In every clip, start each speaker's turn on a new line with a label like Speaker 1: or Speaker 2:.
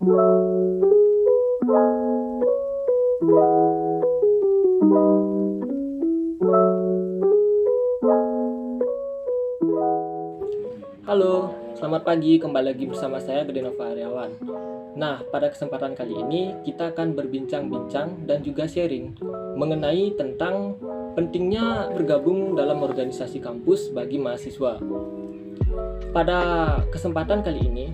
Speaker 1: Halo, selamat pagi, kembali lagi bersama saya Gede Nova Aryawan. Nah, pada kesempatan kali ini kita akan berbincang-bincang dan juga sharing mengenai tentang pentingnya bergabung dalam organisasi kampus bagi mahasiswa. Pada kesempatan kali ini,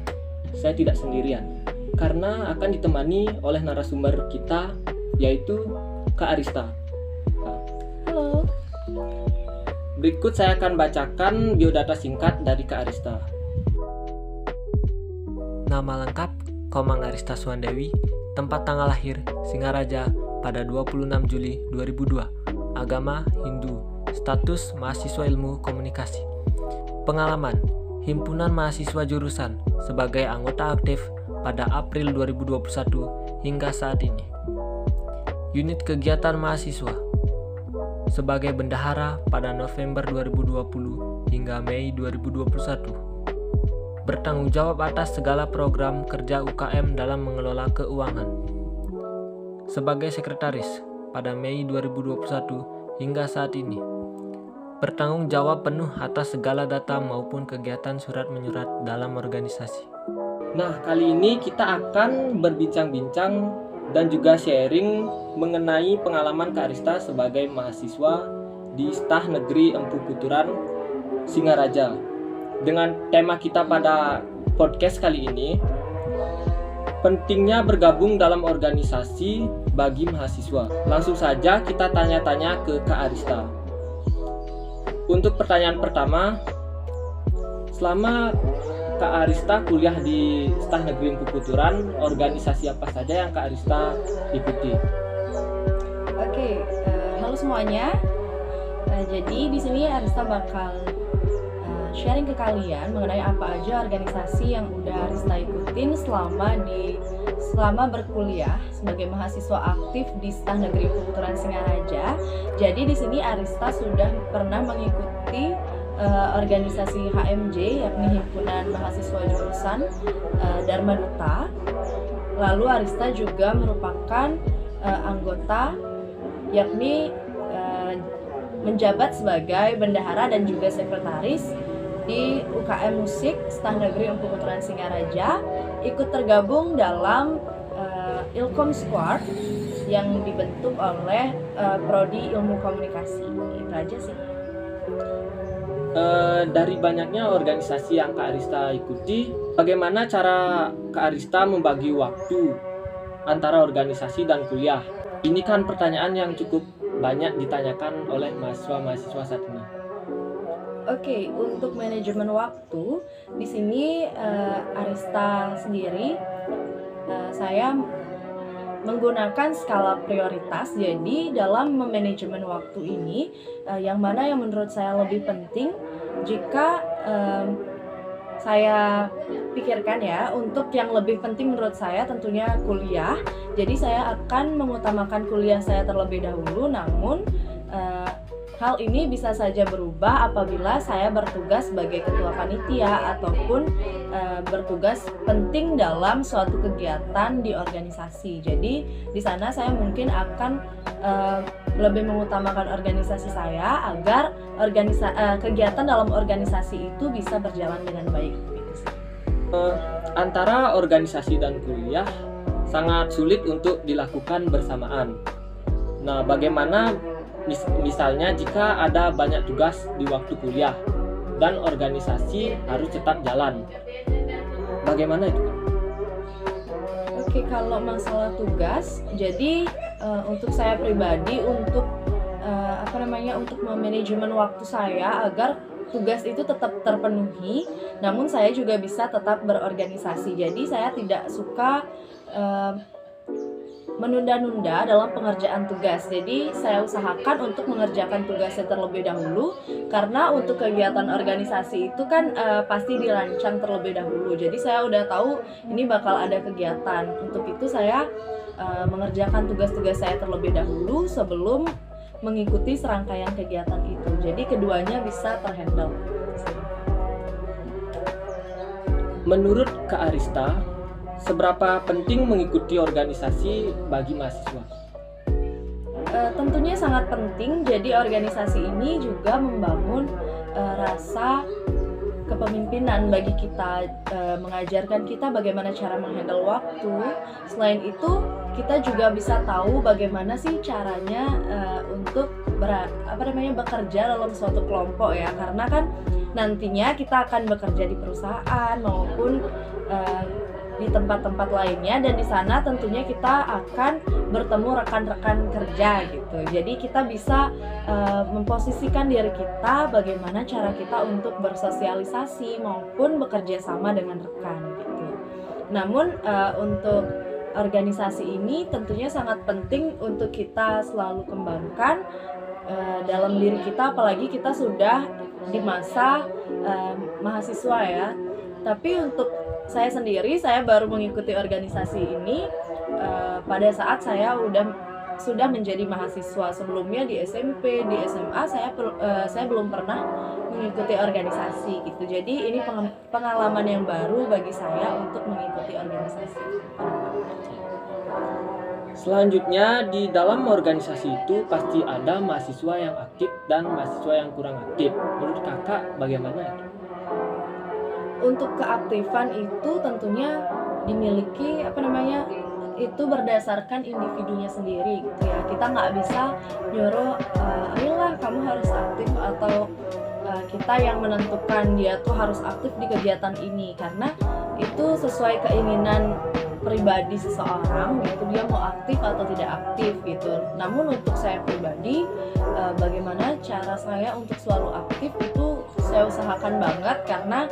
Speaker 1: saya tidak sendirian karena akan ditemani oleh narasumber kita, yaitu Kak Arista.
Speaker 2: Halo.
Speaker 1: Berikut saya akan bacakan biodata singkat dari Kak Arista. Nama lengkap, Komang Arista Suwandewi. Tempat tanggal lahir, Singaraja pada 26 Juli 2002. Agama, Hindu. Status, mahasiswa ilmu komunikasi. Pengalaman, Himpunan Mahasiswa Jurusan sebagai anggota aktif pada April 2021 hingga saat ini. Unit kegiatan mahasiswa sebagai bendahara pada November 2020 hingga Mei 2021. Bertanggung jawab atas segala program kerja UKM dalam mengelola keuangan. Sebagai sekretaris pada Mei 2021 hingga saat ini. Bertanggung jawab penuh atas segala data maupun kegiatan surat menyurat dalam organisasi. Nah, kali ini kita akan berbincang-bincang dan juga sharing mengenai pengalaman Kak Arista sebagai mahasiswa di Stah Negeri Empu Kuturan, Singaraja. Dengan tema kita pada podcast kali ini, pentingnya bergabung dalam organisasi bagi mahasiswa. Langsung saja kita tanya-tanya ke Kak Arista. Untuk pertanyaan pertama, selama Kak Arista kuliah di Stah Negeri Empu Kuturan, organisasi apa saja yang Kak Arista ikuti?
Speaker 2: Oke, halo semuanya. Jadi di sini Arista bakal sharing ke kalian mengenai apa aja organisasi yang udah Arista ikutin selama berkuliah sebagai mahasiswa aktif di Stah Negeri Empu Kuturan Singaraja. Jadi di sini Arista sudah pernah mengikuti organisasi HMJ, yakni Himpunan Mahasiswa Jurusan Dharma Duta. Lalu Arista juga merupakan anggota, yakni menjabat sebagai bendahara dan juga sekretaris di UKM Musik Stah Negeri Empu Kuturan Singaraja, ikut tergabung dalam Ilkom Squad yang dibentuk oleh Prodi Ilmu Komunikasi. Itu aja sih.
Speaker 1: Dari banyaknya organisasi yang Kak Arista ikuti, bagaimana cara Kak Arista membagi waktu antara organisasi dan kuliah? Ini kan pertanyaan yang cukup banyak ditanyakan oleh mahasiswa-mahasiswa saat ini.
Speaker 2: Oke, untuk manajemen waktu di sini Arista sendiri saya menggunakan skala prioritas. Jadi dalam memanajemen waktu ini yang mana yang menurut saya lebih penting jika saya pikirkan ya, untuk yang lebih penting menurut saya tentunya kuliah. Jadi saya akan mengutamakan kuliah saya terlebih dahulu, namun hal ini bisa saja berubah apabila saya bertugas sebagai ketua panitia ataupun bertugas penting dalam suatu kegiatan di organisasi. Jadi di sana saya mungkin akan lebih mengutamakan organisasi saya agar kegiatan dalam organisasi itu bisa berjalan dengan baik.
Speaker 1: Antara organisasi dan kuliah sangat sulit untuk dilakukan bersamaan. Nah, bagaimana misalnya jika ada banyak tugas di waktu kuliah dan organisasi harus tetap jalan, bagaimana itu?
Speaker 2: Oke, kalau masalah tugas, jadi untuk saya pribadi untuk untuk memanajemen waktu saya agar tugas itu tetap terpenuhi, namun saya juga bisa tetap berorganisasi. Jadi saya tidak suka menunda-nunda dalam pengerjaan tugas. Jadi saya usahakan untuk mengerjakan tugasnya terlebih dahulu, karena untuk kegiatan organisasi itu kan pasti dirancang terlebih dahulu. Jadi saya udah tahu ini bakal ada kegiatan. Untuk itu saya mengerjakan tugas-tugas saya terlebih dahulu sebelum mengikuti serangkaian kegiatan itu. Jadi keduanya bisa terhandle.
Speaker 1: Menurut Kak Arista, seberapa penting mengikuti organisasi bagi mahasiswa?
Speaker 2: Tentunya sangat penting. Jadi organisasi ini juga membangun rasa kepemimpinan bagi kita, mengajarkan kita bagaimana cara menghandle waktu. Selain itu, kita juga bisa tahu bagaimana sih caranya untuk bekerja dalam suatu kelompok ya. Karena kan nantinya kita akan bekerja di perusahaan maupun di tempat-tempat lainnya, dan di sana tentunya kita akan bertemu rekan-rekan kerja gitu. Jadi kita bisa memposisikan diri kita bagaimana cara kita untuk bersosialisasi maupun bekerja sama dengan rekan gitu. Namun untuk organisasi ini tentunya sangat penting untuk kita selalu kembangkan dalam diri kita, apalagi kita sudah di masa mahasiswa ya. Tapi untuk saya sendiri, saya baru mengikuti organisasi ini pada saat saya sudah menjadi mahasiswa. Sebelumnya di SMP, di SMA saya belum pernah mengikuti organisasi gitu. Jadi ini pengalaman yang baru bagi saya untuk mengikuti organisasi.
Speaker 1: Selanjutnya, di dalam organisasi itu pasti ada mahasiswa yang aktif dan mahasiswa yang kurang aktif. Menurut kakak bagaimana itu?
Speaker 2: Untuk keaktifan itu tentunya dimiliki itu berdasarkan individunya sendiri gitu ya. Kita nggak bisa nyuruh ayolah kamu harus aktif, atau kita yang menentukan dia tuh harus aktif di kegiatan ini, karena itu sesuai keinginan pribadi seseorang gitu, dia mau aktif atau tidak aktif gitu. Namun untuk saya pribadi, bagaimana cara saya untuk selalu aktif itu saya usahakan banget, karena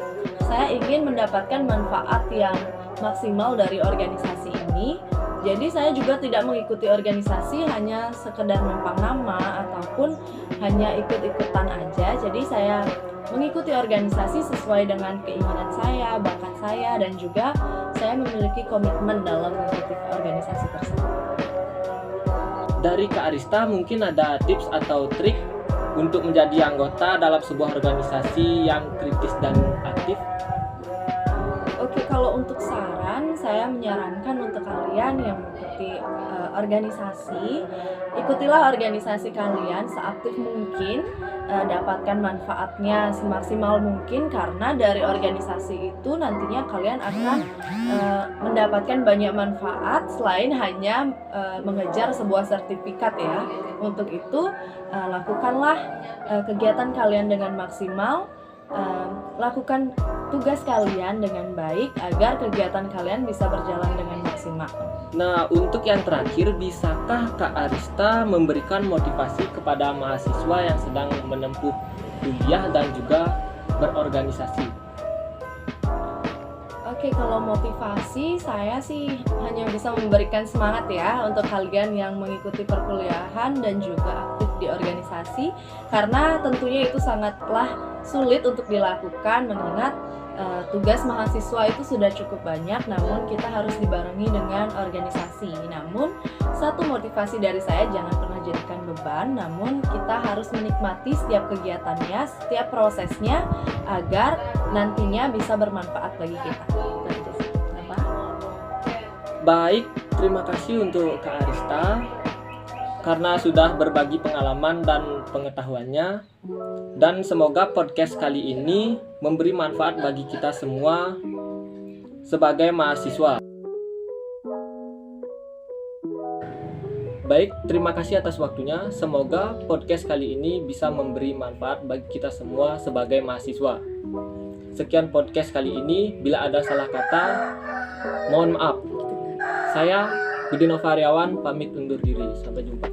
Speaker 2: saya ingin mendapatkan manfaat yang maksimal dari organisasi ini. Jadi saya juga tidak mengikuti organisasi hanya sekedar numpang nama ataupun hanya ikut-ikutan aja. Jadi saya mengikuti organisasi sesuai dengan keinginan saya, bakat saya, dan juga saya memiliki komitmen dalam mengikuti organisasi tersebut.
Speaker 1: Dari Kak Arista mungkin ada tips atau trik untuk menjadi anggota dalam sebuah organisasi yang kritis dan aktif?
Speaker 2: Oke, kalau untuk saran, saya menyarankan untuk kalian yang mengikuti organisasi, ikutilah organisasi kalian seaktif mungkin, dapatkan manfaatnya semaksimal mungkin, karena dari organisasi itu nantinya kalian akan mendapatkan banyak manfaat selain hanya mengejar sebuah sertifikat ya. Untuk itu lakukanlah kegiatan kalian dengan maksimal, lakukan tugas kalian dengan baik agar kegiatan kalian bisa berjalan dengan maksimal.
Speaker 1: Nah, untuk yang terakhir, bisakah Kak Arista memberikan motivasi kepada mahasiswa yang sedang menempuh kuliah dan juga berorganisasi?
Speaker 2: Oke, kalau motivasi saya sih hanya bisa memberikan semangat ya untuk kalian yang mengikuti perkuliahan dan juga aktif di organisasi, karena tentunya itu sangatlah sulit untuk dilakukan mengingat tugas mahasiswa itu sudah cukup banyak, namun kita harus dibarengi dengan organisasi. Namun satu motivasi dari saya, jangan pernah jadikan beban, namun kita harus menikmati setiap kegiatannya, setiap prosesnya agar nantinya bisa bermanfaat bagi kita.
Speaker 1: Baik, terima kasih untuk Kak Arista karena sudah berbagi pengalaman dan pengetahuannya, dan semoga podcast kali ini memberi manfaat bagi kita semua sebagai mahasiswa. Baik, terima kasih atas waktunya. Semoga podcast kali ini bisa memberi manfaat bagi kita semua sebagai mahasiswa. Sekian podcast kali ini. Bila ada salah kata, mohon maaf. Saya Budi Novariawan pamit undur diri. Sampai jumpa.